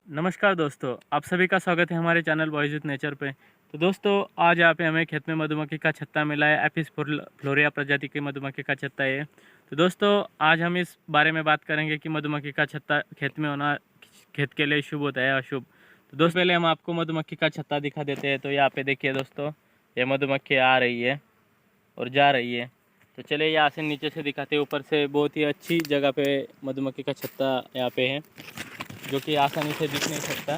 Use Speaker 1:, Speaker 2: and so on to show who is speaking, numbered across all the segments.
Speaker 1: नमस्कार दोस्तों, आप सभी का स्वागत है हमारे चैनल बॉयज विथ नेचर पे। तो दोस्तों, आज यहाँ पे हमें खेत में मधुमक्खी का छत्ता मिला है। एपिस फ्लोरिया प्रजाति की मधुमक्खी का छत्ता है। तो दोस्तों, आज हम इस बारे में बात करेंगे कि मधुमक्खी का छत्ता खेत में होना खेत के लिए शुभ होता है अशुभ। तो दोस्तों, पहले हम आपको मधुमक्खी का छत्ता दिखा देते हैं। तो यहाँ पे देखिए दोस्तों, ये मधुमक्खी आ रही है और जा रही है। तो चलिए यहाँ से नीचे से दिखाते हैं। ऊपर से बहुत ही अच्छी जगह पे मधुमक्खी का छत्ता यहाँ पे है, जो कि आसानी से दिख नहीं सकता।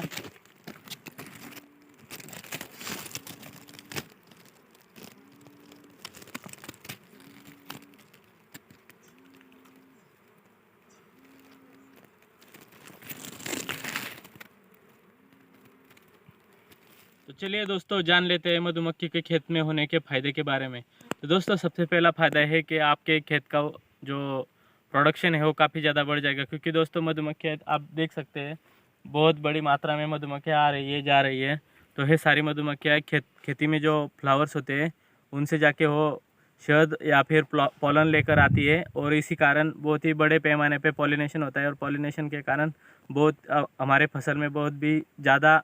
Speaker 1: तो चलिए दोस्तों, जान लेते हैं मधुमक्खी के खेत में होने के फ़ायदे के बारे में। तो दोस्तों, सबसे पहला फ़ायदा है कि आपके खेत का जो प्रोडक्शन है वो काफ़ी ज़्यादा बढ़ जाएगा। क्योंकि दोस्तों, मधुमक्खियाँ आप देख सकते हैं, बहुत बड़ी मात्रा में मधुमक्खियाँ आ रही है, जा रही है। तो ये सारी मधुमक्खियाँ खेती में जो फ्लावर्स होते हैं उनसे जाके वो शहद या फिर पॉलन लेकर आती है, और इसी कारण बहुत ही बड़े पैमाने पे पॉलिनेशन होता है। और पॉलिनेशन के कारण बहुत हमारे फसल में बहुत भी ज़्यादा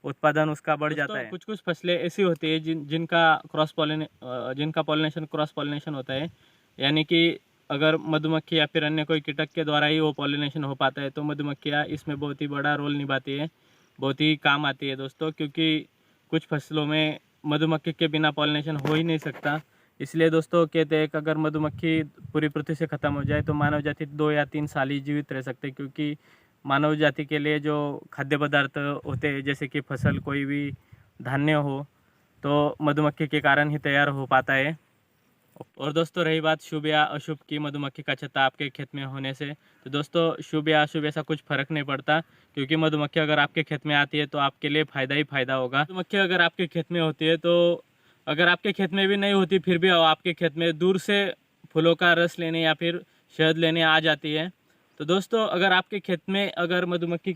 Speaker 1: उत्पादन उसका बढ़ जाता है। कुछ कुछ फसलें ऐसी होती है जिनका पॉलिनेशन क्रॉस पॉलिनेशन होता है। यानी कि अगर मधुमक्खी या फिर अन्य कोई कीटक के द्वारा ही वो पॉलिनेशन हो पाता है, तो मधुमक्खियाँ इसमें बहुत ही बड़ा रोल निभाती है, बहुत ही काम आती है दोस्तों। क्योंकि कुछ फसलों में मधुमक्खी के बिना पॉलिनेशन हो ही नहीं सकता। इसलिए दोस्तों, कहते हैं कि अगर मधुमक्खी पूरी पृथ्वी से ख़त्म हो जाए तो मानव जाति 2 या 3 साल ही जीवित रह सकते। क्योंकि मानव जाति के लिए जो खाद्य पदार्थ होते हैं, जैसे कि फसल कोई भी धान्य हो, तो मधुमक्खी के कारण ही तैयार हो पाता है। और दोस्तों, रही बात शुभ या अशुभ की मधुमक्खी का छत्ता आपके खेत में होने से, तो दोस्तों शुभ या अशुभ ऐसा कुछ फर्क नहीं पड़ता। क्योंकि मधुमक्खी अगर आपके खेत में आती है तो आपके लिए फ़ायदा ही फ़ायदा होगा। मधुमक्खी अगर आपके खेत में होती है, तो अगर आपके खेत में भी नहीं होती फिर भी आपके खेत में दूर से फूलों का रस लेने या फिर शहद लेने आ जाती है। तो दोस्तों, अगर आपके खेत में अगर मधुमक्खी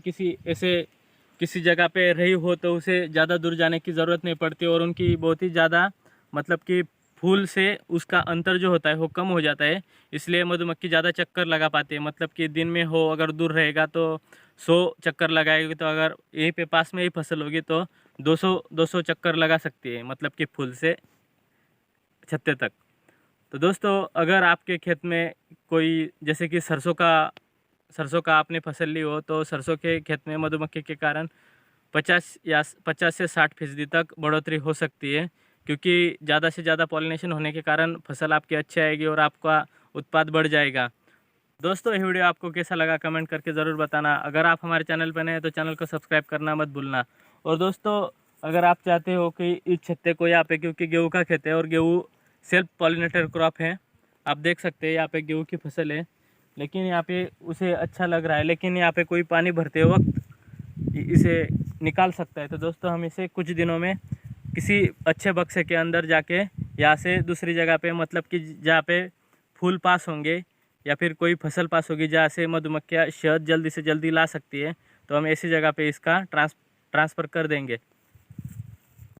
Speaker 1: किसी जगह पे रही हो तो उसे ज़्यादा दूर जाने की ज़रूरत नहीं पड़ती, और उनकी बहुत ही ज़्यादा मतलब कि फूल से उसका अंतर जो होता है वो कम हो जाता है। इसलिए मधुमक्खी ज़्यादा चक्कर लगा पाती है। मतलब कि दिन में हो अगर दूर रहेगा तो 100 चक्कर लगाएगी, तो अगर यहीं पे पास में ही फसल होगी तो 200 चक्कर लगा सकती है, मतलब कि फूल से छत्ते तक। तो दोस्तों, अगर आपके खेत में कोई जैसे कि सरसों का आपने फसल ली हो, तो सरसों के खेत में मधुमक्खी के कारण 50 से 60% तक बढ़ोतरी हो सकती है। क्योंकि ज़्यादा से ज़्यादा पॉलिनेशन होने के कारण फसल आपकी अच्छी आएगी और आपका उत्पाद बढ़ जाएगा। दोस्तों, ये वीडियो आपको कैसा लगा कमेंट करके ज़रूर बताना। अगर आप हमारे चैनल पर नए हैं तो चैनल को सब्सक्राइब करना मत भूलना। और दोस्तों, अगर आप चाहते हो कि इस छत्ते को यहाँ पे, क्योंकि गेहूँ का खेत है और गेहूँ सेल्फ पॉलिनेटेड क्रॉप है, आप देख सकते हैं यहाँ पे गेहूँ की फसल है, लेकिन यहाँ पे उसे अच्छा लग रहा है, लेकिन यहाँ पे कोई पानी भरते वक्त इसे निकाल सकता है। तो दोस्तों, हम इसे कुछ दिनों में किसी अच्छे बक्से के अंदर जाके यहाँ से दूसरी जगह पे, मतलब कि जहाँ पे फूल पास होंगे या फिर कोई फसल पास होगी जहाँ से मधुमक्खियाँ शहद जल्दी से जल्दी ला सकती है, तो हम ऐसी जगह पे इसका ट्रांसफ़र कर देंगे।